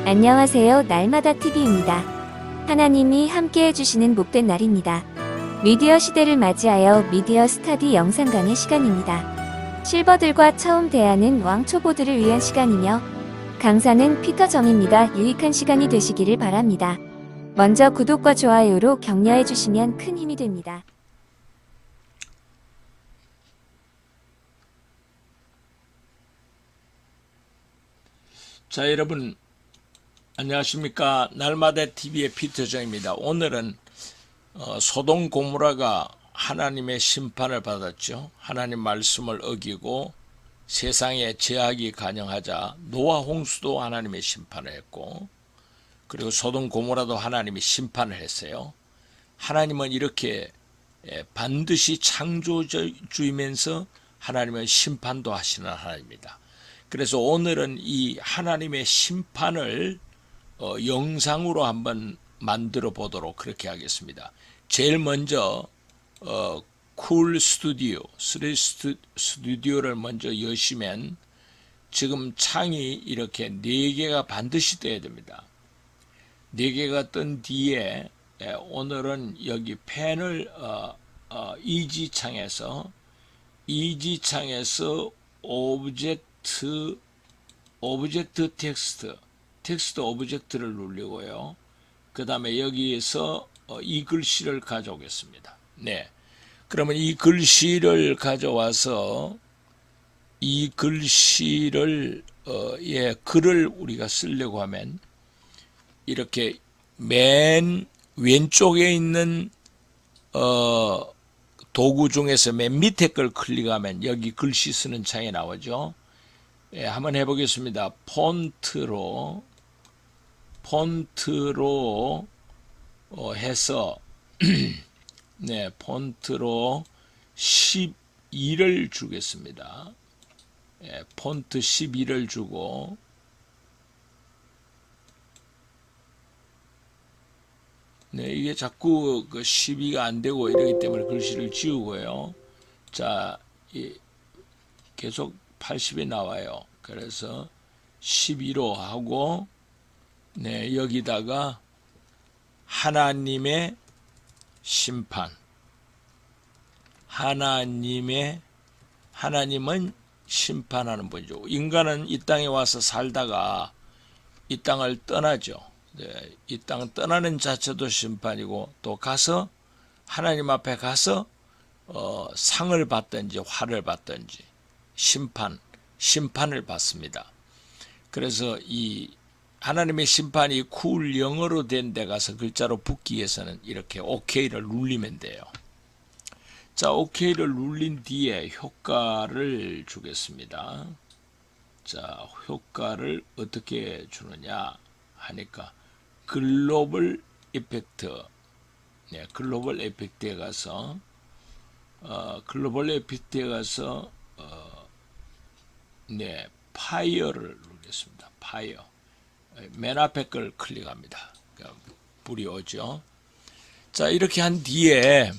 안녕하세요. 날마다 TV입니다. 하나님이 함께 해주시는 복된 날입니다. 미디어 시대를 맞이하여 미디어 스터디 영상 강의 시간입니다. 실버들과 처음 대하는 왕초보들을 위한 시간이며 강사는 피터 정입니다. 유익한 시간이 되시기를 바랍니다. 먼저 구독과 좋아요로 격려해 주시면 큰 힘이 됩니다. 자, 여러분 안녕하십니까. 날마다 TV의 피터정입니다. 오늘은 소돔 고모라가 하나님의 심판을 받았죠. 하나님 말씀을 어기고 세상에 제약이 간영하자 노아 홍수도 하나님의 심판을 했고, 그리고 소돔 고모라도 하나님이 심판을 했어요. 하나님은 이렇게 반드시 창조주이면서 하나님은 심판도 하시는 하나님입니다. 그래서 오늘은 이 하나님의 심판을 영상으로 한번 만들어 보도록 그렇게 하겠습니다. 제일 먼저 쿨 스튜디오, 3 스튜디오를 먼저 여시면 지금 창이 이렇게 4개가 반드시 떠야 됩니다. 4개가 뜬 뒤에 오늘은 여기 펜을 이지창에서 오브젝트 텍스트 오브젝트를 누르고요. 그 다음에 여기에서 이 글씨를 가져오겠습니다. 네. 그러면 이 글씨를 가져와서 이 글씨를 글을 우리가 쓰려고 하면 이렇게 맨 왼쪽에 있는 도구 중에서 맨 밑에 걸 클릭하면 여기 글씨 쓰는 창이 나오죠. 예, 한번 해보겠습니다. 폰트로 해서 네, 폰트로 12를 주겠습니다. 예, 폰트 12를 주고 네, 이게 자꾸 그 12가 안 되고 이러기 때문에 글씨를 지우고요. 자, 계속 80이 나와요. 그래서 12로 하고 네, 여기다가 하나님의 심판. 하나님은 심판하는 분이죠. 인간은 이 땅에 와서 살다가 이 땅을 떠나죠. 네, 이 땅 떠나는 자체도 심판이고, 또 가서 하나님 앞에 가서 상을 받든지 화를 받든지 심판을 받습니다. 그래서 이 하나님의 심판이 쿨 영어로 된 데 가서 글자로 붙기 위해서는 이렇게 OK를 누르면 돼요. 자, OK를 누른 뒤에 효과를 주겠습니다. 자, 효과를 어떻게 주느냐 하니까 글로벌 이펙트, 네, 글로벌 이펙트에 가서 네, 파이어를 누르겠습니다. 파이어. 맨 앞에 걸 클릭합니다. 불이 오죠. 자, 이렇게 한 뒤에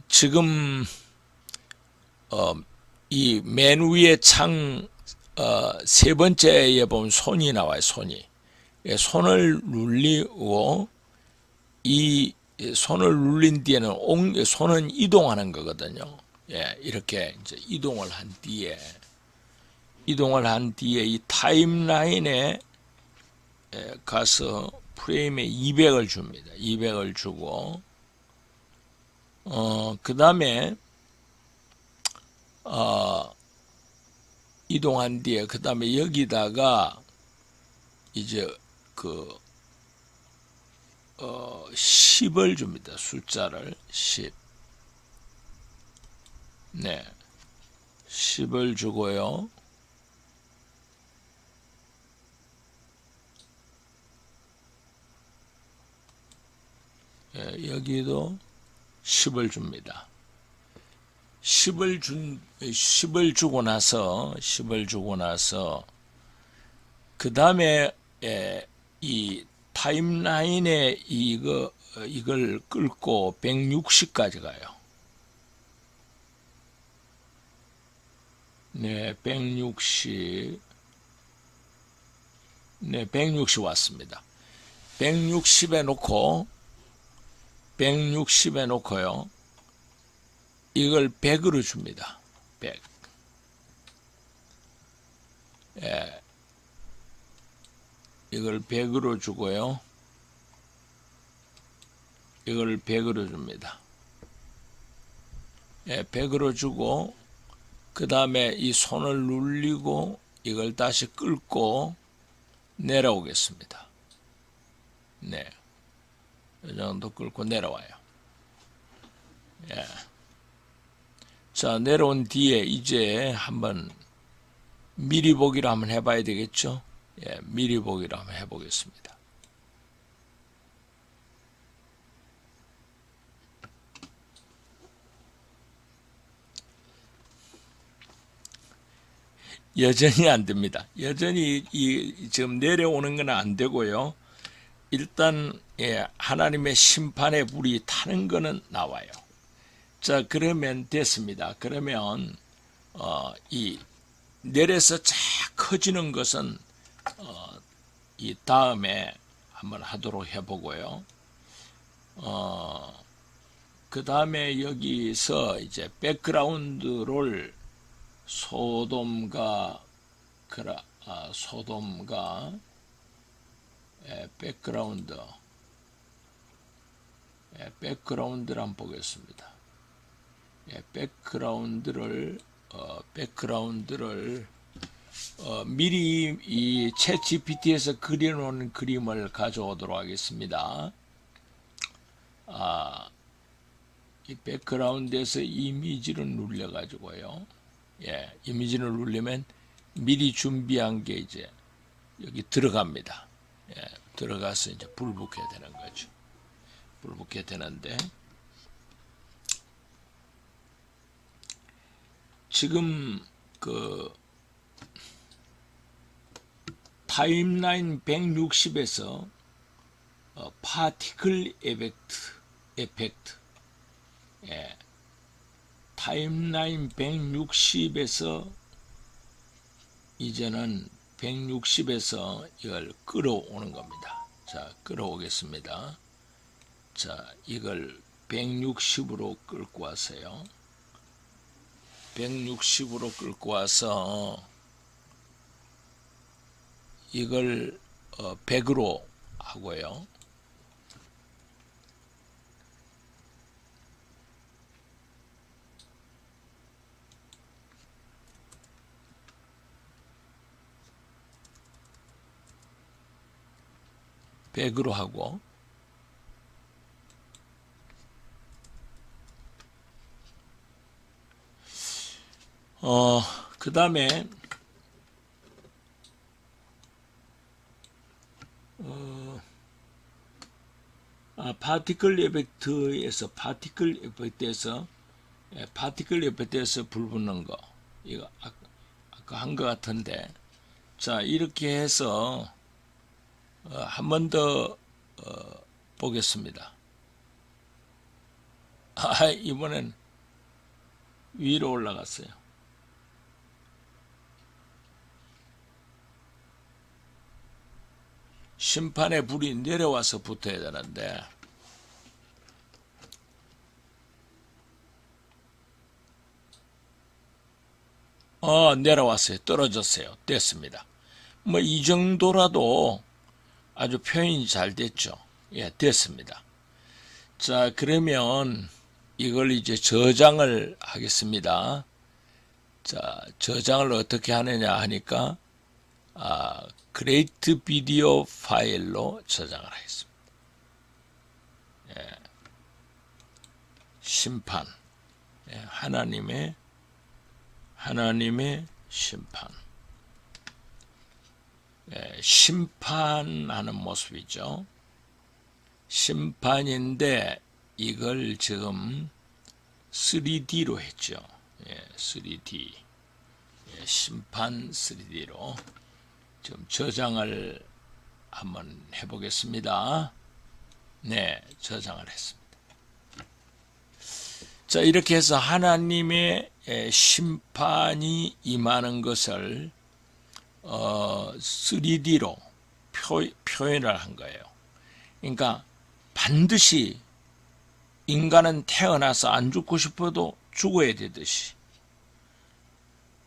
지금 이 맨 위에 창 세 번째에 보면 손이 나와요. 손이. 예, 손을 눌리고 이 손을 눌린 뒤에는 손은 이동하는 거거든요. 예, 이렇게 이제 이동을 한 뒤에 이 타임라인에 가서 프레임에 200을 줍니다. 200을 주고 그 다음에 이동한 뒤에 그 다음에 여기다가 이제 10을 줍니다. 숫자를 10. 네. 10을 주고요. 예, 여기도 10을 줍니다. 10을 주고 나서 그 다음에 이 타임라인에 이걸 끌고 160까지 가요. 네, 160 네, 160 왔습니다. 160에 놓고 160에 놓고요. 이걸 100으로 줍니다. 100. 예. 이걸 100으로 주고요. 이걸 100으로 줍니다. 예, 100으로 주고 그 다음에 이 손을 눌리고 이걸 다시 끌고 내려오겠습니다. 네, 이 정도 끌고 내려와요. 예. 자, 내려온 뒤에 이제 한번 미리 보기로 한번 해봐야 되겠죠? 예, 미리 보기로 한번 해보겠습니다. 여전히 안 됩니다. 여전히 지금 내려오는 건 안 되고요. 일단 하나님의 심판의 불이 타는 거는 나와요. 자, 그러면 됐습니다. 그러면 이 내려서 쫙 커지는 것은 이 다음에 한번 하도록 해보고요. 그 다음에 여기서 이제 백그라운드를 소돔과 백그라운드를 한번 보겠습니다. 백그라운드를 미리 이 챗 GPT에서 그려놓은 그림을 가져오도록 하겠습니다. 이 백그라운드에서 이미지를 눌러가지고요. 이미지를 누르면 미리 준비한 게 이제 여기 들어갑니다. 들어가서 이제 불 붙게 되는 거죠. 불 붙게 되는데 지금 그 타임라인 160에서 파티클 에펙트 타임라인 160에서 이제는 160에서 이걸 끌어오는 겁니다. 자, 끌어오겠습니다. 자, 이걸 160으로 끌고 와서요. 160으로 끌고 와서 이걸 100으로 하고요. 백으로 하고 그 다음에 파티클 에펙트에서 불 붙는 거 이거 아까 한 거 같은데 자 이렇게 해서 한 번 더 보겠습니다. 이번엔 위로 올라갔어요. 심판의 불이 내려와서 붙어야 되는데 내려왔어요. 떨어졌어요. 됐습니다. 뭐 이 정도라도 아주 표현이 잘 됐죠. 예, 됐습니다. 자, 그러면 이걸 이제 저장을 하겠습니다. 자, 저장을 어떻게 하느냐 하니까 그레이트 비디오 파일로 저장을 하겠습니다. 심판, 하나님의 심판, 심판하는 모습이죠. 심판인데 이걸 지금 3D로 했죠. 3D, 심판 3D로 지금 저장을 한번 해보겠습니다. 네, 저장을 했습니다. 자, 이렇게 해서 하나님의 심판이 임하는 것을 3D로 표현을 한 거예요. 그러니까 반드시 인간은 태어나서 안 죽고 싶어도 죽어야 되듯이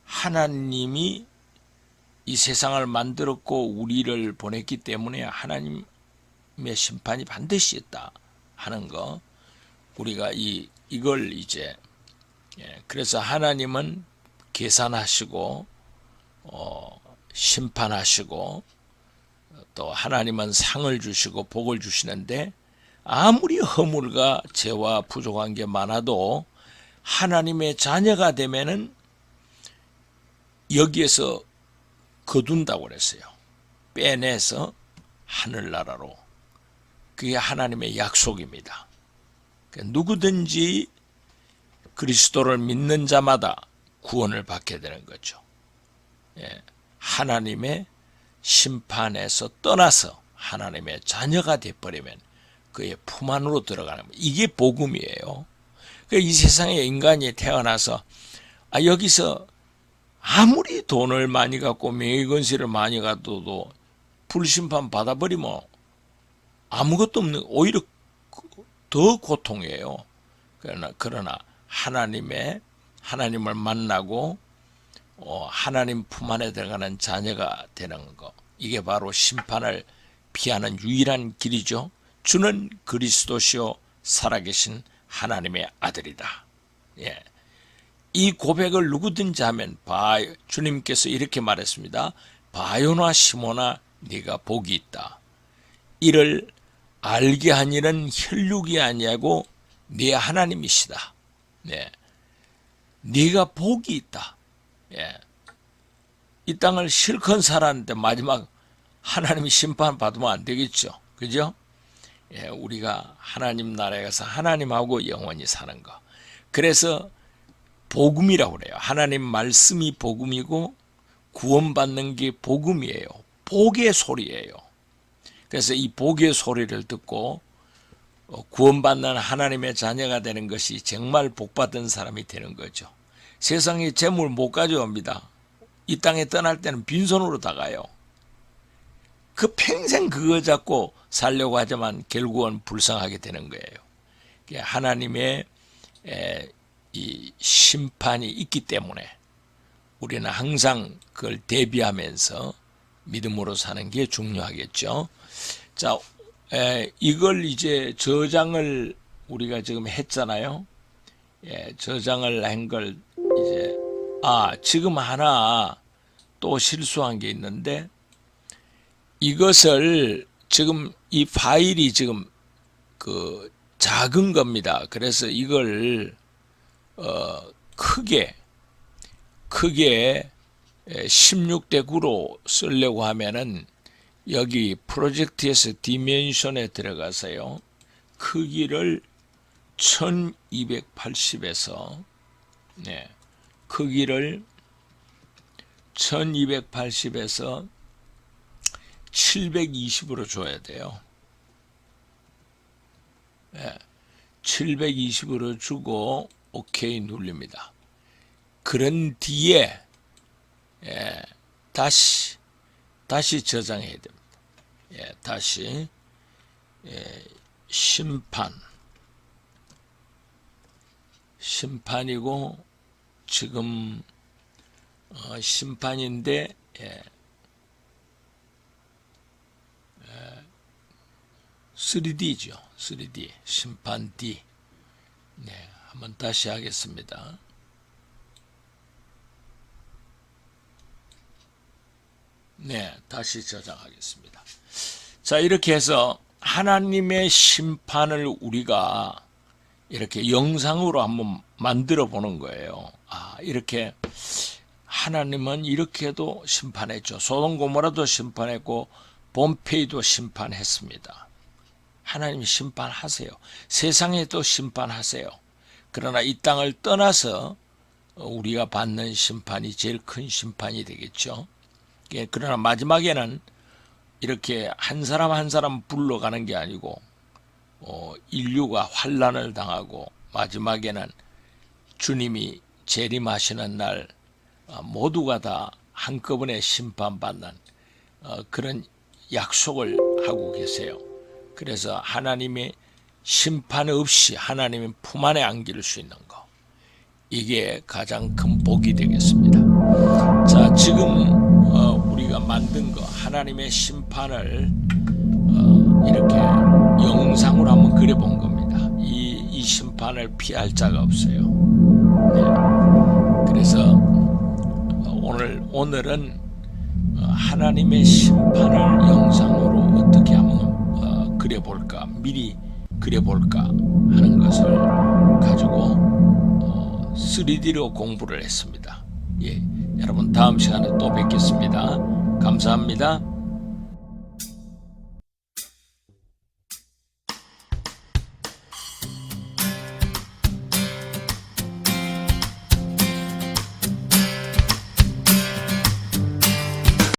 하나님이 이 세상을 만들었고 우리를 보냈기 때문에 하나님의 심판이 반드시 있다 하는 거, 우리가 이걸 이제 그래서 하나님은 계산하시고 심판하시고 또 하나님은 상을 주시고 복을 주시는데, 아무리 허물과 죄와 부족한 게 많아도 하나님의 자녀가 되면은 여기에서 거둔다고 그랬어요. 빼내서 하늘나라로. 그게 하나님의 약속입니다. 누구든지 그리스도를 믿는 자마다 구원을 받게 되는 거죠. 하나님의 심판에서 떠나서 하나님의 자녀가 되어버리면 그의 품 안으로 들어가는 거예요. 이게 복음이에요. 이 세상에 인간이 태어나서 여기서 아무리 돈을 많이 갖고 명예건세를 많이 갖고도 불심판 받아버리면 아무것도 없는, 오히려 더 고통이에요. 그러나 하나님을 만나고 하나님 품 안에 들어가는 자녀가 되는 거, 이게 바로 심판을 피하는 유일한 길이죠. 주는 그리스도시요 살아계신 하나님의 아들이다. 이 고백을 누구든지 하면 주님께서 이렇게 말했습니다. 바요나 시모나 네가 복이 있다. 이를 알게 한 이는 혈육이 아니하고 네 하나님이시다. 네가 복이 있다. 이 땅을 실컷 살았는데 마지막 하나님이 심판받으면 안 되겠죠. 그죠? 우리가 하나님 나라에 가서 하나님하고 영원히 사는 거. 그래서 복음이라고 그래요. 하나님 말씀이 복음이고 구원받는 게 복음이에요. 복의 소리예요. 그래서 이 복의 소리를 듣고 구원받는 하나님의 자녀가 되는 것이 정말 복받은 사람이 되는 거죠. 세상에 재물 못 가져옵니다. 이 땅에 떠날 때는 빈손으로 다 가요. 그 평생 그거 잡고 살려고 하지만 결국은 불쌍하게 되는 거예요. 하나님의 이 심판이 있기 때문에 우리는 항상 그걸 대비하면서 믿음으로 사는 게 중요하겠죠. 자, 이걸 이제 저장을 우리가 지금 했잖아요. 저장을 한 걸 이제 지금 하나 또 실수한 게 있는데, 이것을 지금 이 파일이 지금 그 작은 겁니다. 그래서 이걸 크게 16대 9로 쓰려고 하면은 여기 프로젝트에서 디멘션에 들어가서요, 크기를 1280에서 크기를 1280에서 720으로 줘야 돼요. 720으로 주고 OK 누릅니다. 그런 뒤에 다시 저장해야 됩니다. 다시 심판이고 지금 심판인데 3D죠. 3D 심판 D. 한번 다시 하겠습니다. 다시 저장하겠습니다. 자, 이렇게 해서 하나님의 심판을 우리가 이렇게 영상으로 한번 만들어 보는 거예요. 이렇게 하나님은 이렇게도 심판했죠. 소돔 고모라도 심판했고 봄페이도 심판했습니다. 하나님 심판하세요. 세상에도 심판하세요. 그러나 이 땅을 떠나서 우리가 받는 심판이 제일 큰 심판이 되겠죠. 그러나 마지막에는 이렇게 한 사람 한 사람 불러가는 게 아니고 인류가 환난을 당하고 마지막에는 주님이 재림하시는 날 모두가 다 한꺼번에 심판받는 그런 약속을 하고 계세요. 그래서 하나님의 심판 없이 하나님의 품 안에 안길 수 있는 거, 이게 가장 큰 복이 되겠습니다. 자, 지금 우리가 만든 거 하나님의 심판을 이렇게 영상으로 한번 그려본 겁니다. 이 심판을 피할 자가 없어요. 네. 그래서 오늘은 하나님의 심판을 영상으로 어떻게 한번 그려볼까, 미리 그려볼까 하는 것을 가지고 3D로 공부를 했습니다. 예, 여러분 다음 시간에 또 뵙겠습니다. 감사합니다.